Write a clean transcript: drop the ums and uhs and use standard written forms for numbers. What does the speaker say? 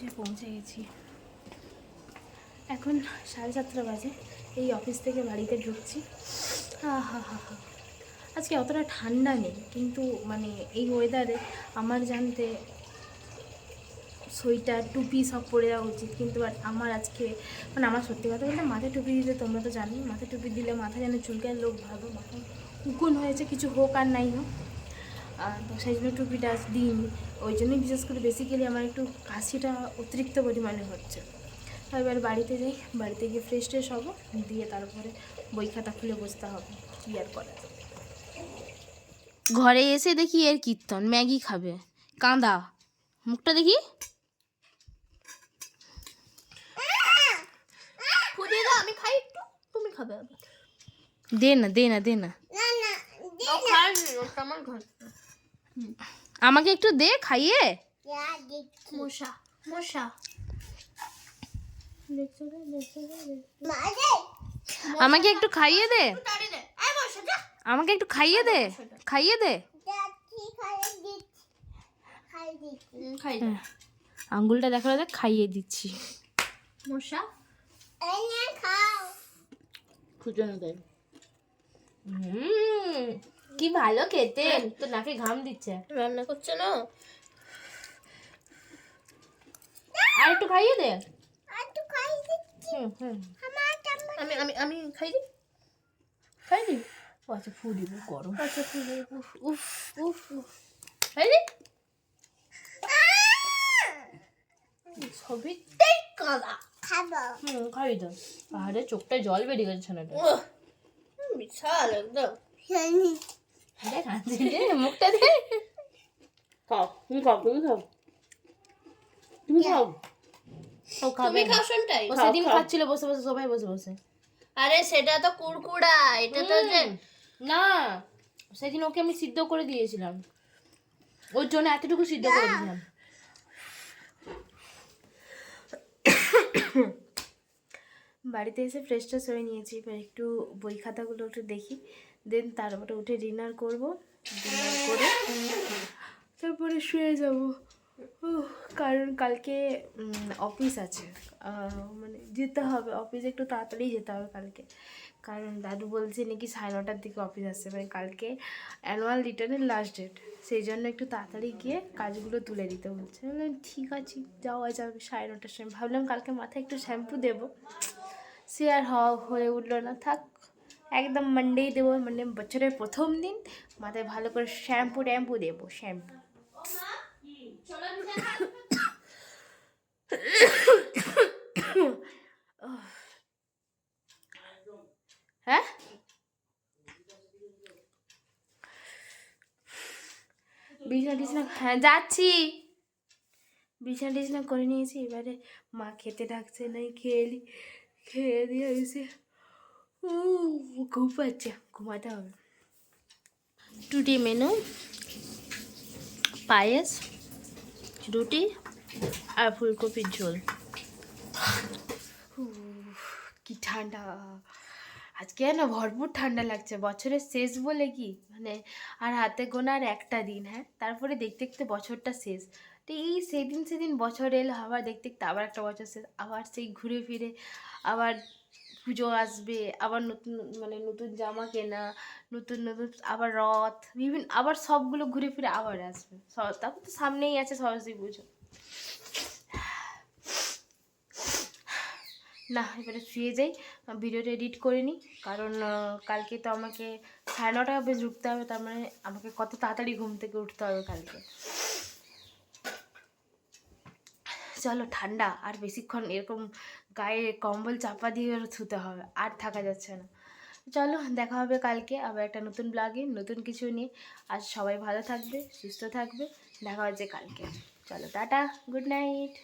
অফিসে পৌঁছে গেছি। এখন 7:30 বাজে। এই অফিস থেকে বাড়িতে ঢুকছি। হা হা হা হা। আজকে অতটা ঠান্ডা নেই, কিন্তু মানে এই ওয়েদারে আমার জানতে সোয়েটার টুপি সব পরে যাওয়া উচিত, কিন্তু আমার আজকে মানে আমার সত্যি কথা বলতে মাথায় টুপি দিতে তোমরা তো জানোই, মাথায় টুপি দিলে মাথা যেন চুলকায়, লোক ভালো মাথা উকুন হয়েছে, কিছু হোক আর নাই হোক। তো সেই জন্য টুপিটা দিইনি। ওই জন্যই বিশেষ করে বেসিক্যালি আমার একটু কাশিটা অতিরিক্ত পরিমাণে হচ্ছে। তো এবার বাড়িতে যাই, বাড়িতে গিয়ে ফ্রেশ ট্রেশ হবো, দিয়ে তারপরে বই খাতা খুলে বসতে হবে, কী আর করা। ঘরে এসে দেখি এর কীর্তন, ম্যাগি খাবে, কাঁদা, মুখটা দেখি। আমি খাই একটু, তুমি খাবে। দে না দে না দে না, আমাকে একটু দে খাইয়ে। মশা মশা আমাকে একটু খাইয়ে দে, আমাকে একটু খাইয়ে দে, খাইয়ে দে। আঙ্গুলটা দেখো, দেখ খাইয়ে দিচ্ছি। মশা খুঁজনো দেয়। কি ভালো খেতে, তো নাকে ঘাম দিচ্ছে। রান্না করছে না, আর একটু খাইয়ে দে। আমি আমি আমি খাই দিই, খাই দিই। আচ্ছা ফু দিব, গরম। আচ্ছা ফু দিব, উফ উফ উফ, খাই দিই। সবিটাই কালা খাবো। খাই দাও। আরে চোখটায় জল বেরিয়ে গেছে ছেলেটা, বিশাল একদম। দেখ মুখটা দে। খাও তুমি, খাও তুমি, খাও তুমি, খাও। তুমি খাও শুনটাই। ও সেদিন খাচ্ছিল বসে বসে, সবাই বসে বসে। আরে সেটা তো কুড়কুড়া, এটা তো না, সেদিন ওকে আমি সিদ্ধ করে দিয়েছিলাম, ওর জন্য এতটুকু সিদ্ধ করে দিয়েছিলাম। বাড়িতে এসে ফ্রেশ ট্রেশ হয়ে নিয়েছি, এবার একটু বই খাতাগুলো একটু দেখি, দেন তারপরে উঠে ডিনার করব, ডিনার করে তারপরে শুয়ে যাব। কারণ কালকে অফিস আছে, মানে যেতে হবে অফিসে, একটু তাড়াতাড়ি যেতে হবে কালকে, কারণ দাদু বলছে নাকি 9:30টার দিকে অফিস আসছে, মানে কালকে অ্যানুয়াল রিটার্নের লাস্ট ডেট, সেই জন্য একটু তাড়াতাড়ি গিয়ে কাজগুলো তুলে দিতে বলছে। বললাম ঠিক আছে যাওয়া যাবে 9:30টার সময়। ভাবলাম কালকে মাথায় একটু শ্যাম্পু দেবো, সে আর হয়ে উঠলো না, থাক একদম মানডেই দেবো, মানে বছরের প্রথম দিন মাথায় ভালো করে শ্যাম্পু ট্যাম্পু দেবো, শ্যাম্পু। হ্যাঁ বিছানা টিছনা, হ্যাঁ যাচ্ছি, বিছানা টিছনা করে নিয়েছি। এবারে মা খেতে ডাকছে, নাই খেয়ে দিয়ে এসে ঘুম পাচ্ছে, ঘুমাতে হবে। টুটি মেনু পায়েস, রুটি আর ফুলকপির ঝোল। কি ঠান্ডা আজকে, না ভরপুর ঠান্ডা লাগছে। বছরের শেষ বলে কি, মানে আর হাতে গোনা আর একটা দিন, হ্যাঁ তারপরে দেখতে দেখতে বছরটা শেষ। তো এই সেদিন বছর এলো, আবার দেখতে দেখতে আবার একটা বছর শেষ, আবার সেই ঘুরে ফিরে আবার পুজো আসবে, আবার নতুন মানে নতুন জামা কেনা, নতুন আবার রথ, বিভিন্ন আবার সবগুলো ঘুরে ফিরে আবার আসবে। তারপর তো সামনেই আছে সরস্বতী পুজো। না এবারে শুয়ে যাই, ভিডিওটা এডিট করে নিই, কারণ কালকে তো আমাকে 9:30 বেজে উঠতে হবে, তার মানে আমাকে কত তাড়াতাড়ি ঘুম থেকে উঠতে হবে কালকে। চলো, ঠান্ডা আর বেশিক্ষণ এরকম গায়ে কম্বল চাপা দিয়ে শুতে হবে, আর থাকা যাচ্ছে না। চলো দেখা হবে কালকে আবার একটা নতুন ব্লগে, নতুন কিছু নিয়ে। আজ সবাই ভালো থাকবে, সুস্থ থাকবে, দেখা হচ্ছে কালকে। চলো টাটা, গুড নাইট।